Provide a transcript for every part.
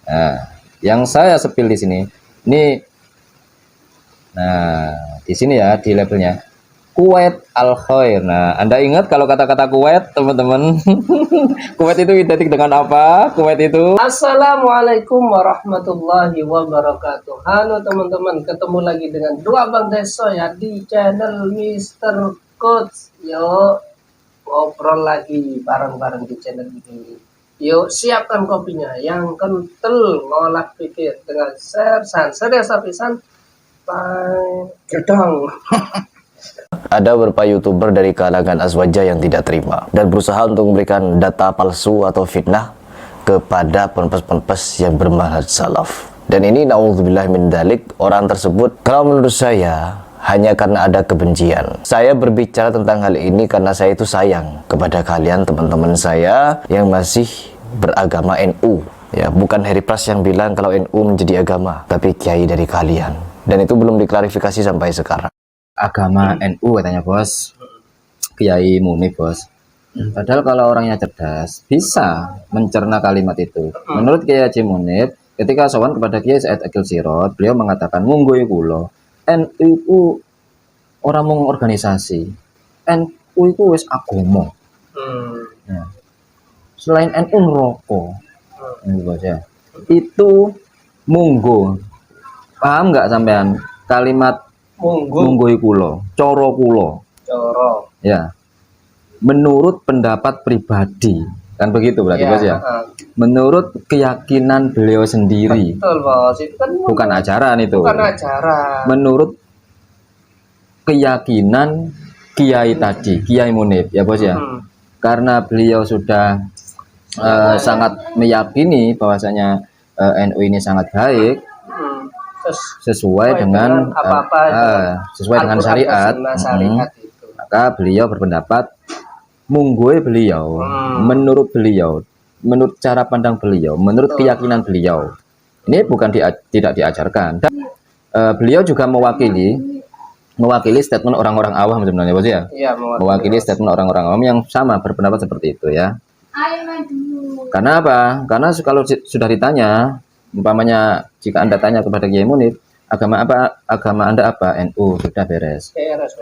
Nah, yang saya sepil di sini, ini, nah di sini ya di labelnya Kuwait Al Khair. Nah, Anda ingat kalau kata-kata Kuwait, teman-teman? Kuwait itu identik dengan apa? Kuwait itu. Assalamualaikum warahmatullahi wabarakatuh. Halo teman-teman, ketemu lagi dengan dua Bang Deso ya di channel Mr. Coach. Yuk ngobrol lagi bareng-bareng di channel ini. Yuk siapkan kopinya yang kental, ngolah pikir dengan sersan sedesa pisan. Gedong. Ada beberapa YouTuber dari kalangan azwaja yang tidak terima dan berusaha untuk memberikan data palsu atau fitnah kepada ponpes-ponpes yang bermanhaj salaf. Dan ini naudzubillah min dzalik, orang tersebut kalau menurut saya hanya karena ada kebencian. Saya berbicara tentang hal ini karena saya itu sayang kepada kalian, teman-teman saya yang masih beragama NU. Ya, bukan Harry Pras yang bilang kalau NU menjadi agama, tapi kiai dari kalian. Dan itu belum diklarifikasi sampai sekarang. Agama NU katanya bos, Kiai Munib bos. Padahal kalau orangnya cerdas bisa mencerna kalimat itu. Menurut Kiai Haji Munib, ketika sowan kepada Kiai Said Akil Sirot, beliau mengatakan munggo kulo NU itu orang mung organisasi, NU itu wis agama. Ya. Selain NU neraka. Bos ya. Itu munggo. Paham nggak sampean kalimat munggo kulo, coro kulo. Coro. Ya. Menurut pendapat pribadi. Kan begitu berarti Ya, Bos ya. Menurut keyakinan beliau sendiri. Betul bos, itu kan Bukan ajaran itu. bukan ajaran. Menurut keyakinan Kiai tadi, Kiai Munib ya Bos ya. Karena beliau sudah sangat meyakini bahwasanya NU ini sangat baik, sesuai dengan sesuai dengan syariat, itu. maka beliau berpendapat munggoe beliau, menurut beliau, menurut cara pandang beliau, menurut keyakinan beliau, ini bukan tidak diajarkan. Dan beliau juga mewakili statement orang-orang awam sebenarnya Bos ya. Iya, Mewakili statement orang-orang awam yang sama berpendapat seperti itu ya. Karena apa? Karena kalau sudah ditanya, umpamanya jika Anda tanya kepada Kiai Munib, agama apa? Agama Anda apa? NU, sudah beres.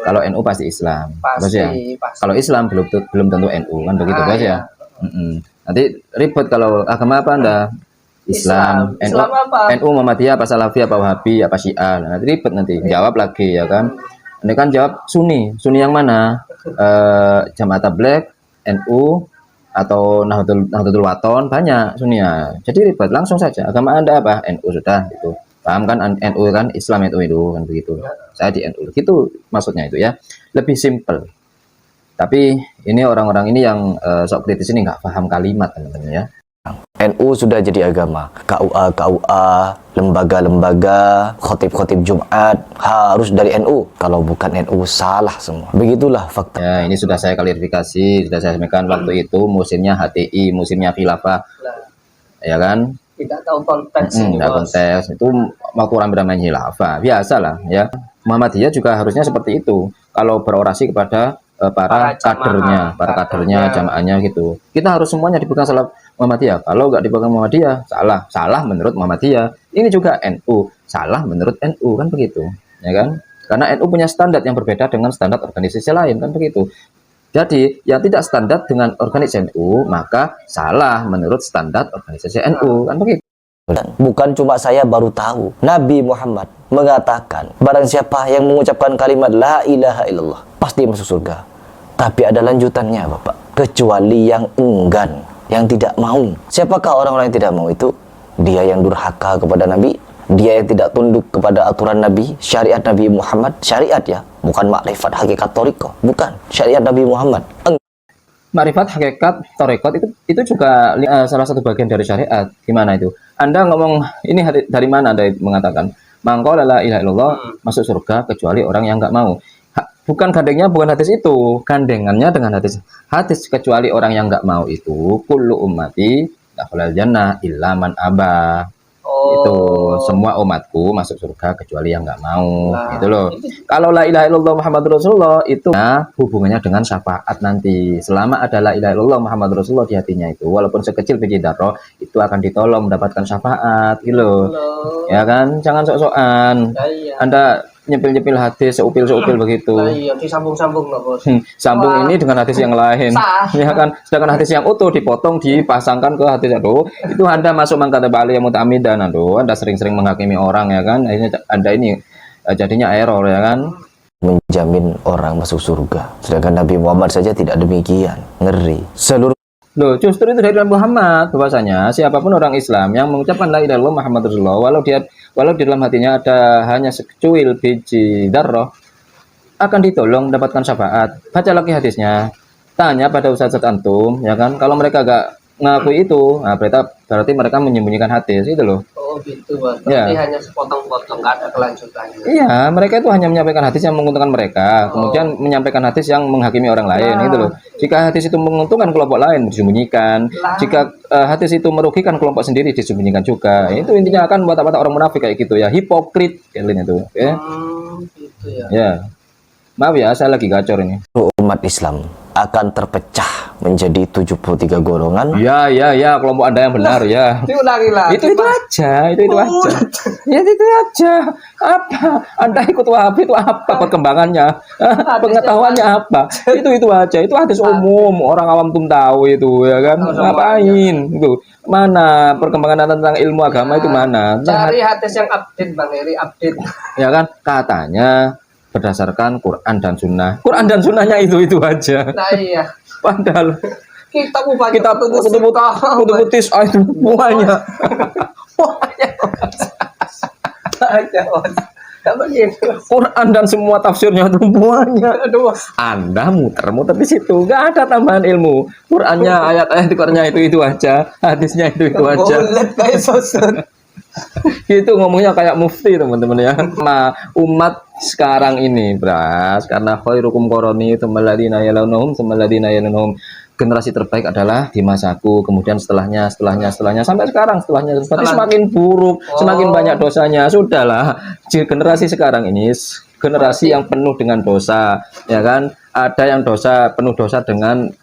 Kalau NU pasti Islam, Bos ya. Kalau Islam belum tentu NU, kan begitu Bos ya. Nanti ribet kalau agama apa Anda? Islam. NU, NU Muhammadiyah apa Salafi apa Wahabi apa Syiah. Nanti ribet nanti. Jawab lagi ya kan. Ini kan jawab Sunni. Sunni yang mana? Jamaah Tabligh, NU, atau Nahdlatul Wathon, banyak Sunni. Jadi ribet, langsung saja. Agama Anda apa? NU, sudah itu. Paham kan NU kan Islam itu kan begitu. Saya di NU. Gitu maksudnya itu ya. Lebih simple. Tapi ini orang-orang ini yang sok kritis ini nggak paham kalimat teman-teman ya. NU sudah jadi agama. KUA, lembaga-lembaga, khotib-khotib Jumat harus dari NU. Kalau bukan NU salah semua. Begitulah fakta. Ya, ini sudah saya klarifikasi, sudah saya sampaikan waktu itu musimnya HTI, musimnya khilafah. Ya kan? Tidak tahu konteks ini, Tidak konteks. Itu waktu ramai-ramai khilafah, biasalah ya. Muhammadiyah juga harusnya seperti itu. Kalau berorasi kepada para kadernya, jamaahnya gitu. Kita harus semuanya dipegang salah Muhammadiyah. Kalau nggak dipegang Muhammadiyah, salah menurut Muhammadiyah. Ini juga NU, salah menurut NU, kan begitu, ya kan? Karena NU punya standar yang berbeda dengan standar organisasi lain, kan begitu. Jadi yang tidak standar dengan organisasi NU, maka salah menurut standar organisasi NU, kan begitu. Bukan cuma saya baru tahu. Nabi Muhammad mengatakan, barang siapa yang mengucapkan kalimat la ilaha illallah pasti masuk surga. Tapi ada lanjutannya Bapak. Kecuali yang enggan, yang tidak mau. Siapakah orang-orang yang tidak mau itu? Dia yang durhaka kepada Nabi, dia yang tidak tunduk kepada aturan Nabi, syariat Nabi Muhammad, syariat ya, bukan makrifat hakikat thariqah, bukan, syariat Nabi Muhammad. Makrifat hakikat thariqat itu juga salah satu bagian dari syariat. Gimana itu? Anda ngomong ini dari mana Anda mengatakan mangqala la ilaha illallah masuk surga kecuali orang yang nggak mau. Bukan gandengnya, bukan hadis itu, gandengannya dengan hadis kecuali orang yang nggak mau itu kullu ummati dakhalal jannah illa man aba. Itu semua umatku masuk surga kecuali yang nggak mau. Nah, Itu loh. Kalau la ilaha illallah Muhammadur Rasulullah itu hubungannya dengan syafaat nanti. Selama ada la ilaha illallah Muhammadur Rasulullah di hatinya itu, walaupun sekecil biji darah, itu akan ditolong mendapatkan syafaat gitu loh. Ya kan? Jangan sok-sokan. Iya. Anda nyepil-nyepil hadis seupil-seupil begitu. Nah, iya disambung-sambung loh bos. Sambung ini dengan hadis yang lain. Ya kan? Sedangkan hadis yang utuh dipotong dipasangkan ke hadis itu Anda masuk mangkata bali yang mutamidan. Anda sering-sering menghakimi orang ya kan? Akhirnya Anda ini jadinya error ya kan? Menjamin orang masuk surga. Sedangkan Nabi Muhammad saja tidak demikian. Ngeri. Seluruh Loh, justru itu dari Nabi Muhammad bahwasanya siapapun orang Islam yang mengucapkan la ilaha illallah Muhammad Rasulullah walau di dalam hatinya ada hanya secuil biji darah akan ditolong mendapatkan syafaat. Baca lagi hadisnya. Tanya pada ustaz antum ya kan, kalau mereka gak ngakui itu, nah berarti mereka menyembunyikan hadis itu loh. Oh gitu bos. Ya. Berarti hanya sepotong-potong, nggak ada kelanjutannya. Iya, mereka itu hanya menyampaikan hadis yang menguntungkan mereka, kemudian menyampaikan hadis yang menghakimi orang lain, gitu loh. Jika hadis itu menguntungkan kelompok lain, disembunyikan. Jika hadis itu merugikan kelompok sendiri, disembunyikan juga. Itu intinya akan watak-watak orang munafik kayak gitu ya, hipokrit kalian itu. Ya. Gitu ya. Ya. Maaf ya, saya lagi gacor ini. umat Islam akan terpecah menjadi 73 golongan. Ya, kelompok Anda yang benar ya. Diulangi lagi. Itu aja. Ya itu aja. Apa? Anda ikut Wahabi itu apa perkembangannya? Pengetahuannya apa? Itu aja. Itu hadis umum, orang awam pun tahu itu ya kan. Ngapain? Itu. Mana perkembangan tentang ilmu agama itu mana? Cari hadis yang update Bang Eri, update. Ya kan katanya berdasarkan Quran dan Sunnah. Quran dan Sunnahnya itu aja. Nah iya. Padahal Kita banyak kita putus itu semuanya. Quran dan semua tafsirnya itu semuanya. Anda muter-muter di situ, nggak ada tambahan ilmu. Qurannya ayat-ayat di Qurannya itu aja, hadisnya itu aja. Itu ngomongnya kayak mufti teman-teman ya. Nah, umat sekarang ini beras karena khairukum qaroni tsummaladina yalunhum generasi terbaik adalah di masaku, kemudian setelahnya sampai sekarang setelahnya semakin buruk, semakin banyak dosanya. Sudahlah, generasi sekarang ini generasi yang penuh dengan dosa, ya kan? Ada yang penuh dosa dengan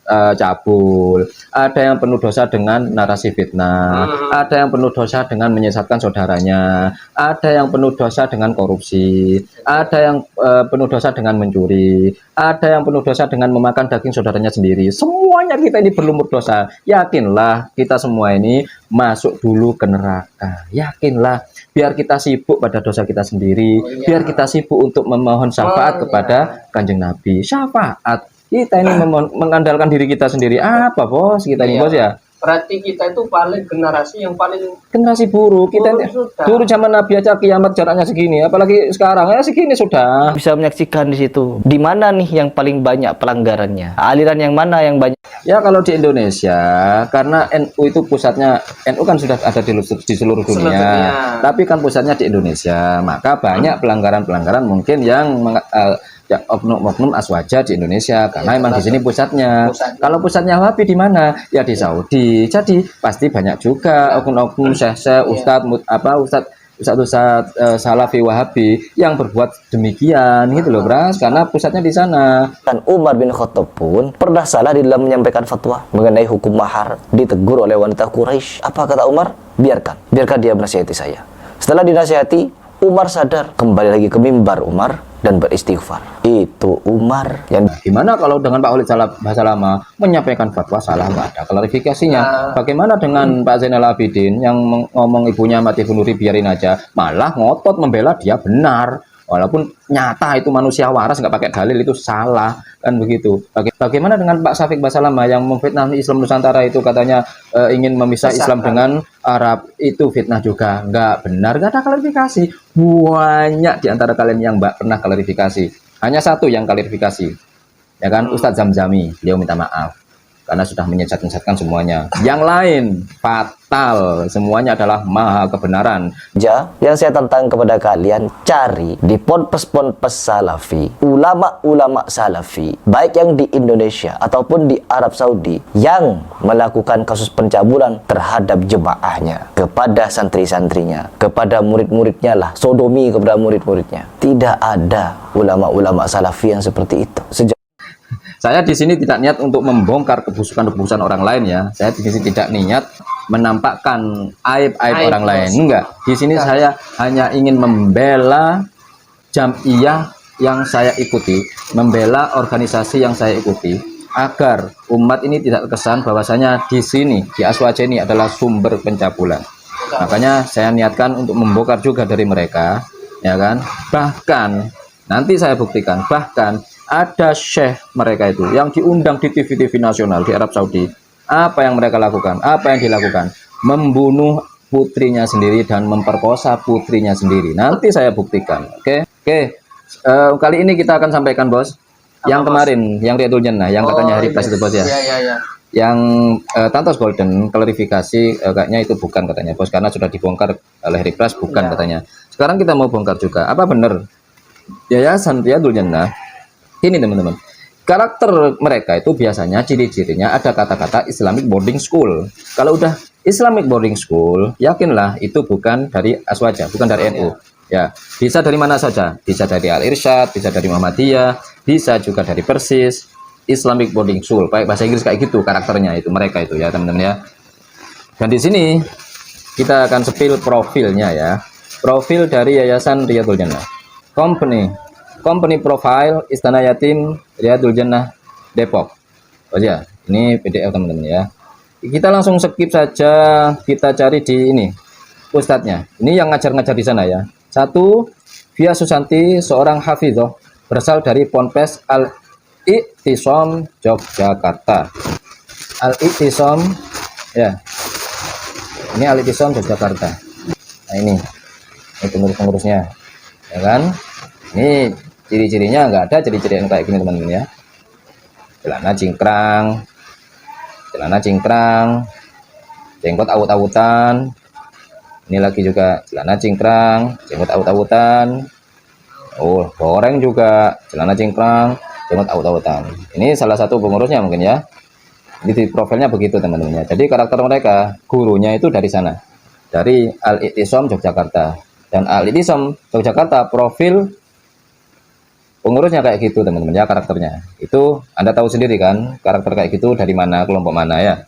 cabul, ada yang penuh dosa dengan narasi fitnah, ada yang penuh dosa dengan menyesatkan saudaranya, ada yang penuh dosa dengan korupsi, ada yang penuh dosa dengan mencuri, ada yang penuh dosa dengan memakan daging saudaranya sendiri. Semuanya kita ini berlumur dosa. Yakinlah kita semua ini masuk dulu ke neraka. Yakinlah, biar kita sibuk pada dosa kita sendiri, biar kita sibuk untuk memohon syafaat kepada Kanjeng Nabi. Syafaat. Kita ini mengandalkan diri kita sendiri. Apa bos? Kita ini bos ya. Berarti kita itu generasi yang paling generasi buruk. Kita dulu zaman Nabi aja kiamat jaraknya segini, apalagi sekarang ya segini sudah. Bisa menyaksikan di situ. Di mana nih yang paling banyak pelanggarannya? Aliran yang mana yang banyak? Ya kalau di Indonesia, karena NU itu pusatnya, NU kan sudah ada di seluruh dunia. Tapi kan pusatnya di Indonesia, maka banyak pelanggaran-pelanggaran mungkin yang ya oknum aswaja di Indonesia karena emang di sini pusatnya. Kalau pusatnya Wahabi di mana? Ya di Saudi. Jadi pasti banyak juga oknum-oknum syekh ustadz Salafi Wahabi yang berbuat demikian gitu loh, Bras, karena pusatnya di sana. Dan Umar bin Khattab pun pernah salah di dalam menyampaikan fatwa mengenai hukum mahar, ditegur oleh wanita Quraisy. Apa kata Umar? Biarkan dia menasihati saya. Setelah dinasihati, Umar sadar, kembali lagi ke mimbar Umar dan beristighfar. Itu Umar yang gimana kalau dengan Pak Khalid Basalamah menyampaikan fatwa salah, nggak ada klarifikasinya. Bagaimana dengan Pak Zainal Abidin yang ngomong ibunya mati bunuh diri biarin aja, malah ngotot membela dia benar, walaupun nyata itu manusia waras nggak pakai dalil itu salah kan begitu. Bagaimana dengan Pak Syafiq Basalamah yang memfitnah Islam Nusantara itu katanya ingin memisah Islam dengan Arab, itu fitnah juga nggak benar, nggak ada klarifikasi. Banyak di antara kalian yang nggak pernah klarifikasi, hanya satu yang klarifikasi ya kan, Ustadz Zamzami, beliau minta maaf karena sudah menyesatkan semuanya. Yang lain fatal, semuanya adalah maha kebenaran. Yang saya tantang kepada kalian, cari di ponpes-ponpes salafi, ulama-ulama salafi, baik yang di Indonesia ataupun di Arab Saudi, yang melakukan kasus pencabulan terhadap jemaahnya, kepada santri-santrinya, kepada murid-muridnya lah, sodomi kepada murid-muridnya. Tidak ada ulama-ulama salafi yang seperti itu. Saya di sini tidak niat untuk membongkar kebusukan-kebusukan orang lain ya. Saya di sini tidak niat menampakkan aib-aib orang lain. Enggak. Di sini saya hanya ingin membela jamiah yang saya ikuti, membela organisasi yang saya ikuti, agar umat ini tidak terkesan bahwasanya di sini, di Aswaja ini adalah sumber pencabulan. Makanya saya niatkan untuk membongkar juga dari mereka, ya kan? Bahkan nanti saya buktikan, bahkan ada syekh mereka itu yang diundang di TV-TV nasional di Arab Saudi. Apa yang mereka lakukan? Apa yang dilakukan? Membunuh putrinya sendiri dan memperkosa putrinya sendiri. Nanti saya buktikan. Oke. Kali ini kita akan sampaikan, Bos. Yang kemarin, yang Riyadul Jannah, yang katanya hari Pres itu, Bos ya. Iya. Yang Tantos Golden klarifikasi kayaknya itu bukan katanya, Bos, karena sudah dibongkar oleh hari Pres, bukan katanya. Sekarang kita mau bongkar juga. Apa benar Yayasan Riyadul Jannah? Ini teman-teman, karakter mereka itu biasanya ciri-cirinya ada kata-kata Islamic boarding school. Kalau udah Islamic boarding school, yakinlah itu bukan dari Aswaja, bukan dari NU. Ya, bisa dari mana saja, bisa dari Al-Irsyad, bisa dari Muhammadiyah, bisa juga dari Persis. Islamic boarding school, pakai bahasa Inggris kayak gitu karakternya itu mereka itu ya teman-teman ya. Dan di sini kita akan sepil profilnya ya, profil dari Yayasan Riyadul Jannah. Company profile Istana Yatim Riyadul Jannah Depok. Oh ya, ini PDF teman-teman ya. Kita langsung skip saja, kita cari di ini ustadznya. Ini yang ngajar-ngajar di sana ya. 1. Via Susanti, seorang hafidhoh berasal dari Ponpes Al-I'tisom Yogyakarta. Al-I'tisom ya. Ini Al-I'tisom Yogyakarta. Nah ini pengurus-pengurusnya. Ya kan? Ini ciri-cirinya nggak ada ciri-ciri yang kayak gini teman-teman ya. Celana cingkrang, jenggot awut-awutan. Ini lagi juga celana cingkrang, jenggot awut-awutan. Oh, goreng juga, celana cingkrang, jenggot awut-awutan. Ini salah satu pengurusnya mungkin ya. Ini di profilnya begitu teman-teman ya. Jadi karakter mereka, gurunya itu dari sana, dari Al-I'tisom Yogyakarta. Dan Al-I'tisom Yogyakarta profil pengurusnya kayak gitu teman-teman ya, karakternya itu Anda tahu sendiri kan, karakter kayak gitu dari mana, kelompok mana ya.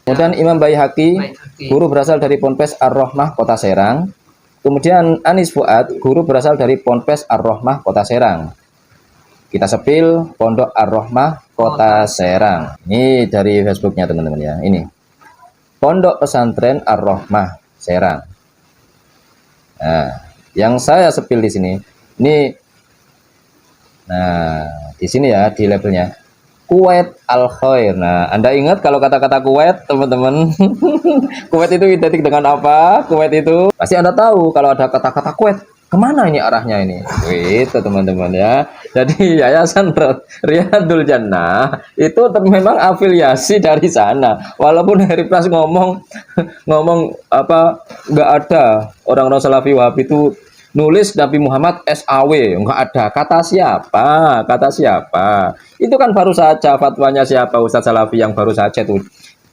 Kemudian Imam Baihaqi, guru berasal dari Ponpes Ar-Rohmah Kota Serang. Kemudian Anis Fuad, guru berasal dari Ponpes Ar-Rohmah Kota Serang. Kita sepil Pondok Ar-Rohmah Kota Serang. Ini dari Facebooknya teman-teman ya. Ini Pondok Pesantren Ar-Rohmah Serang. Nah, yang saya sepil di sini, ini. Nah, di sini ya di labelnya Kuwait Al Khair. Nah, Anda ingat kalau kata-kata Kuwait, teman-teman? Kuwait itu identik dengan apa? Kuwait itu pasti Anda tahu kalau ada kata-kata Kuwait. Kemana ini arahnya ini? Itu teman-teman ya. Jadi Yayasan Riyadul Jannah itu memang afiliasi dari sana. Walaupun Heri Pras ngomong apa nggak ada orang-orang Salafi Wahabi itu nulis Nabi Muhammad SAW, enggak ada. Kata siapa? Kata siapa? Itu kan baru saja fatwanya siapa, Ustadz Salafi yang baru saja itu.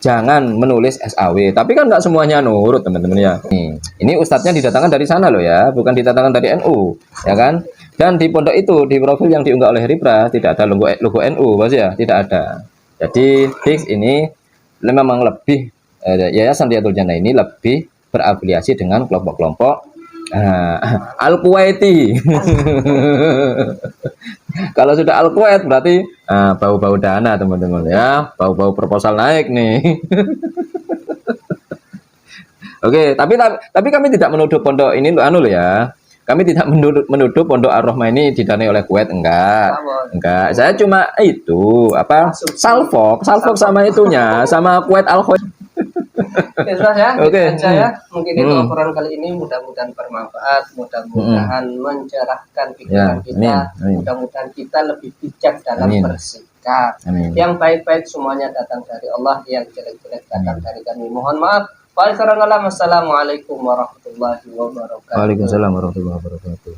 Jangan menulis SAW. Tapi kan enggak semuanya nurut teman-teman ya. Ini ustadznya didatangkan dari sana loh ya, bukan didatangkan dari NU, ya kan? Dan di pondok itu, di profil yang diunggah oleh Ripra, tidak ada logo NU, Bos ya, tidak ada. Jadi fix ini memang lebih Yayasan Riyadul Jannah ini lebih berafiliasi dengan kelompok-kelompok Al-Kuwaiti. Kalau sudah Al-Kuwait berarti bau-bau dana teman-teman ya, bau-bau proposal naik nih. Oke, tapi kami tidak menuduh pondok ini anu loh ya. Kami tidak menuduh pondok Ar-Rahmah ini didanai oleh Kuwait, enggak. Saya cuma itu apa salfok sama itunya, sama Kuwait Al-Kuwait. Oke, saya mungkin itu obrolan kali ini mudah-mudahan bermanfaat, mudah-mudahan mencerahkan pikiran kita, mudah-mudahan kita lebih bijak dalam bersih. mereka. Amin. Yang baik-baik semuanya datang dari Allah, yang jelek-jelek datang dari kami. Mohon maaf. Wassalamualaikum warahmatullahi wabarakatuh. Waalaikumsalam warahmatullahi wabarakatuh.